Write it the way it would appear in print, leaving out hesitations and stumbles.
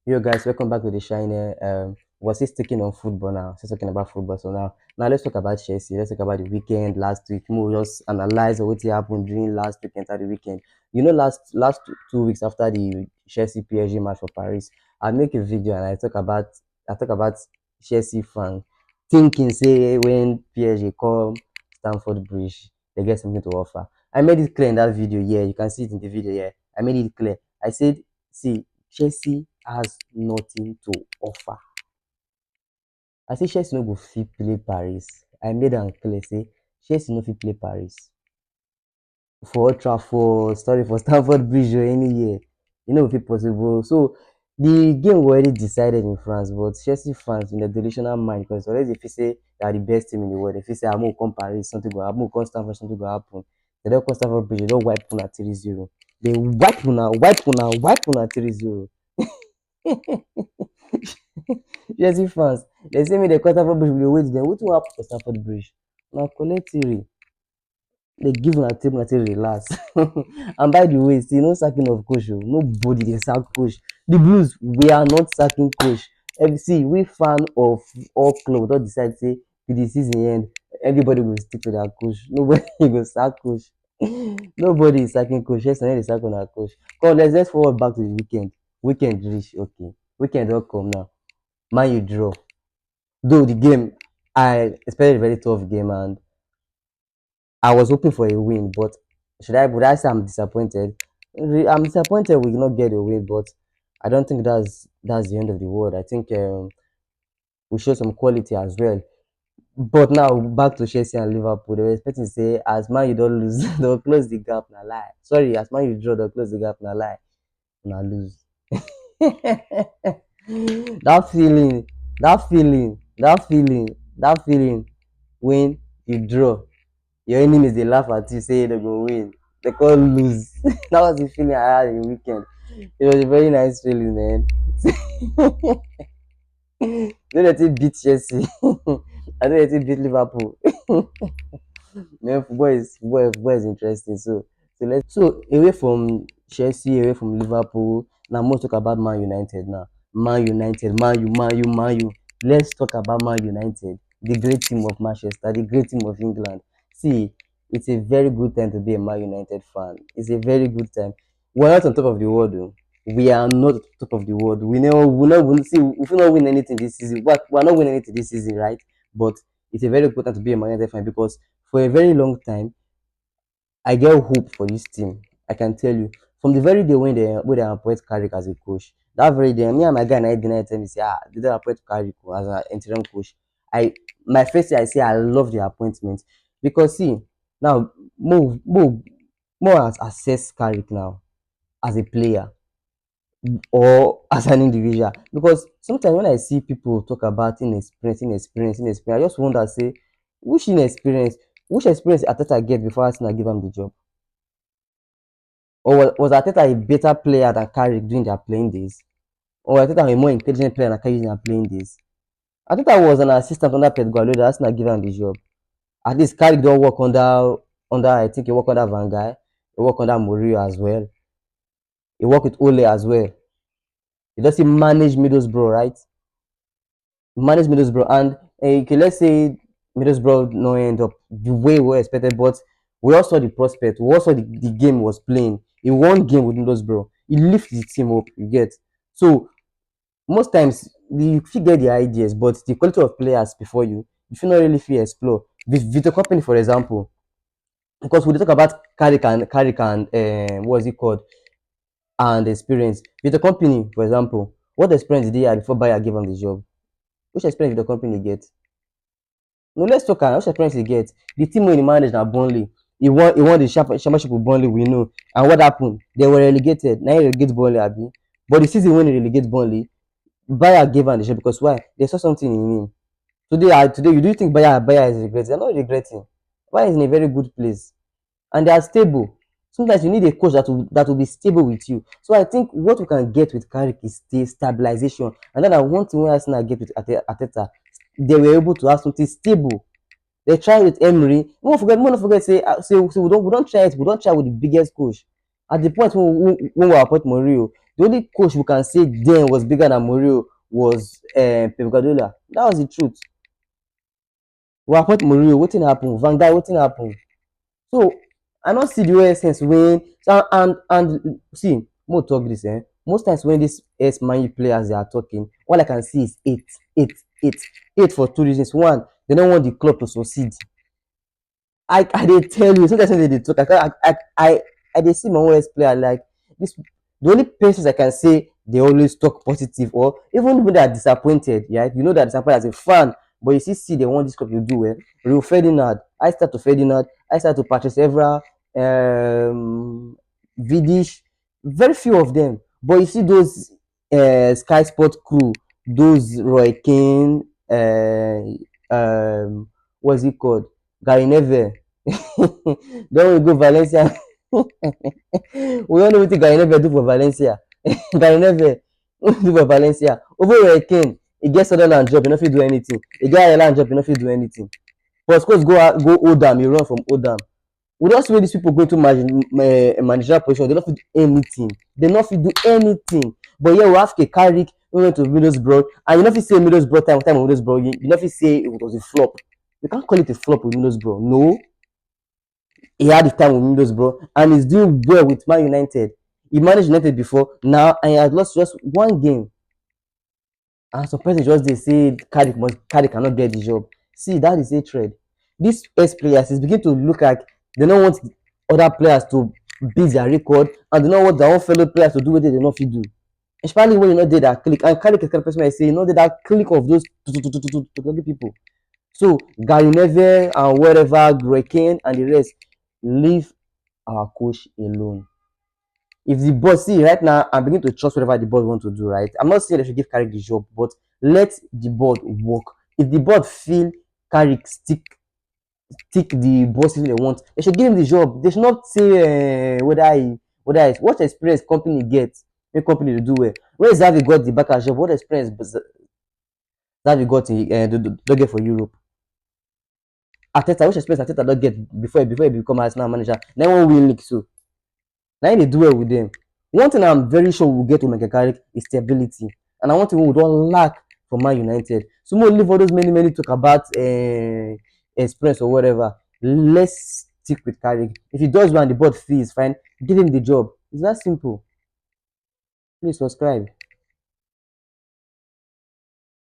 Yo guys, welcome back to the Shiner. We're still sticking on football now. Still talking about football. So now let's talk about Chelsea. Let's talk about the weekend last week. We'll just analyze what happened during last weekend at the weekend. Last 2 weeks after the Chelsea PSG match for Paris, I make a video and I talk about Chelsea fans thinking say when PSG come Stamford Bridge, they get something to offer. I made it clear in that video. Yeah, you can see it in the video. Yeah, I made it clear. I said, see, Chelsea has nothing to offer. I say Chelsea no go fit play Paris. I made am clear say Chelsea no fit play Paris for Old Trafford, sorry for Stamford Bridge or any year. E no go fit possible. So the game was already decided in France, but Chelsea fans in their delusional mind because already they feel say they are the best team in the world. They feel say I'm gonna come Paris, something go happen, come Stamford, something go happen. They don't come Stamford Bridge, they don't wipe una 3-0. They wipe una 3-0. Chelsea fans, they say make dem come Stamford Bridge, we dey wait dem. Wetin wan happen for Stamford Bridge? Na collect theory. Dey give una take relax. And by the way, still no sacking of coach o. Nobody dey sack coach. The Blues, we are not sacking coach. See, we fan of all club don decide say till the season end, everybody go stick to their coach. Nobody go sack coach. Nobody is sacking coach. Chelsea no dey sack una coach. Come let's forward back to the weekend. Weekend reach, okay. Weekend don come now. Man U draw. Though the game, I expected a very tough game and I was hoping for a win, but would I say I'm disappointed? I'm disappointed we did not get a win, but I don't think that's the end of the world. I think we showed some quality as well. But now back to Chelsea and Liverpool, they were expecting to say as Man U don't lose, they'll close the gap. Na lie. Sorry, as Man U draw, they'll close the gap. Na lie. Na lose. that feeling, that feeling when you draw, your enemies dey laugh at you say they go win, they come lose. That was the feeling I had in the weekend. It was a very nice feeling, man. Don't let it beat Chelsea. I don't let it beat Liverpool. Man, football is interesting. So away from Chelsea, away from Liverpool, now let's talk about Man United now. Man United, Man U. Let's talk about Man United, the great team of Manchester, the great team of England. See, it's a very good time to be a Man United fan. It's a very good time. We're not on top of the world, though. We are not on top of the world. We see. If we not win anything this season, we're not winning anything this season, right? But it's a very important to be a Man United fan because for a very long time I get hope for this team. I can tell you from the very day when they appoint Carrick as a coach. That very day, me and my guy na deny tell me say did they appoint Carrick as an interim coach. I my first day I say I love the appointment because see now more has assess Carrick now as a player or as an individual because sometimes when I see people talk about inexperience, I just wonder say which inexperience which experience Ateta get before Arsenal give am the job. Or was Arteta a better player than Carrick during their playing days? Or was Arteta a more intelligent player than Carrick during their playing days? Arteta was an assistant under Pep Guardiola. That's not given the job. At least Carrick don't work under I think he work under Van Gaal. He work under Mourinho as well. He work with Ole as well. He doesn't manage Middlesbrough, right? Manage Middlesbrough and okay, let's say Middlesbrough no end up the way we expected, but we all saw the prospect. We all saw the game was playing. He won game with Middlesbrough. He lifted the team up. You get so most times you fit get the ideas, but the quality of players before you fit not really fit explore. With Victor Company, for example, because we dey talk about Carrick and what is it called and experience. Victor Company, for example, what experience did he have before Bayer gave him the job? Which experience Victor Company get? No, let's talk am. Which experience he get? The team wey he manage na Burnley. He won the championship with Burnley, we know. And what happened? They were relegated. Now he relegate Burnley, abi. But the season when he relegate Burnley, Bayer gave am the job because why? They saw something in him. Today, you do think Bayer is regretting? They're not regretting. Bayer is in a very good place, and they are stable. Sometimes you need a coach that will be stable with you. So I think what we can get with Carrick is stabilization, and then one thing wey Arsenal get with Arteta, they were able to have something stable. They try with Emery. We not forget say we don't try it. We don't try with the biggest coach. At the point when we appoint Mourinho, The only coach we can say then was bigger than Mourinho was Pep Guardiola. That was the truth. We appoint Mourinho, wetin happen? Van Gaal, wetin happen? So I no see the way sense when so and see mo talk this most times when these ex Man U players they are talking, all I can see is eight, eight, eight for two reasons. One, they don't want the club to succeed. I dey tell you sometimes when they dey talk I dey see my own ex player like this. The only persons I can say they always talk positive or even when they are disappointed, yeah, you know they are disappointed as a fan, but you see they want this club to do well. Rio Ferdinand, I start to Ferdinand, I start to Patrice Evra, Vidic, very few of them. But you see those Sky Sport crew, those Roy Keane, what's it called? Gary Neville. Then we go Valencia. We all know wetin Gary Neville do for Valencia. Gary Neville do for Valencia. Over Roy Keane, e get Sunderland job, e no fit do anything. E get Ireland job, e no fit do anything. But suppose go Oldham, e run from Oldham. We don see wey dis pipu go into managerial position, they no fit do anything. They no fit do anything. But here we have a Carrick wey went to Middlesbrough, and you no fit say Middlesbrough time of Middlesbrough, you no fit say it was a flop. You can't call it a flop with Middlesbrough. No, he had his time with Middlesbrough and he's doing well with Man United. He managed United before now and he has lost just one game. And some person just they say Carrick cannot get the job. See, that is hatred. These best players is begin to look like they don't want other players to beat their record and they don't want their own fellow players to do what they don't fit do. Especially when you know they that click and Carrick is the kind of person I say, you know that click of those people. So Gary Neville and whatever, Greg Kane and the rest, leave our coach alone. If the board see right now, I'm beginning to trust whatever the board want to do. Right, I'm not saying they should give Carrick the job, but let the board work. If the board feel Carrick stick the bosses they want, they should give him the job. They should not say whether it's what experience company gets, make company to do well. Where Xavi got the backer job? What experience Xavi got in don't get for Europe? Arteta, which experience Arteta don't get before he become Arsenal manager? Then one win league so. Now they do well with them. One thing I'm very sure we'll get to Michael Carrick is stability. And I want to we don't lack for Man United. So we'll leave all those many talk about experience or whatever. Let's stick with Carrick. If he does well and the board fees fine, give him the job. It's that simple. Please subscribe.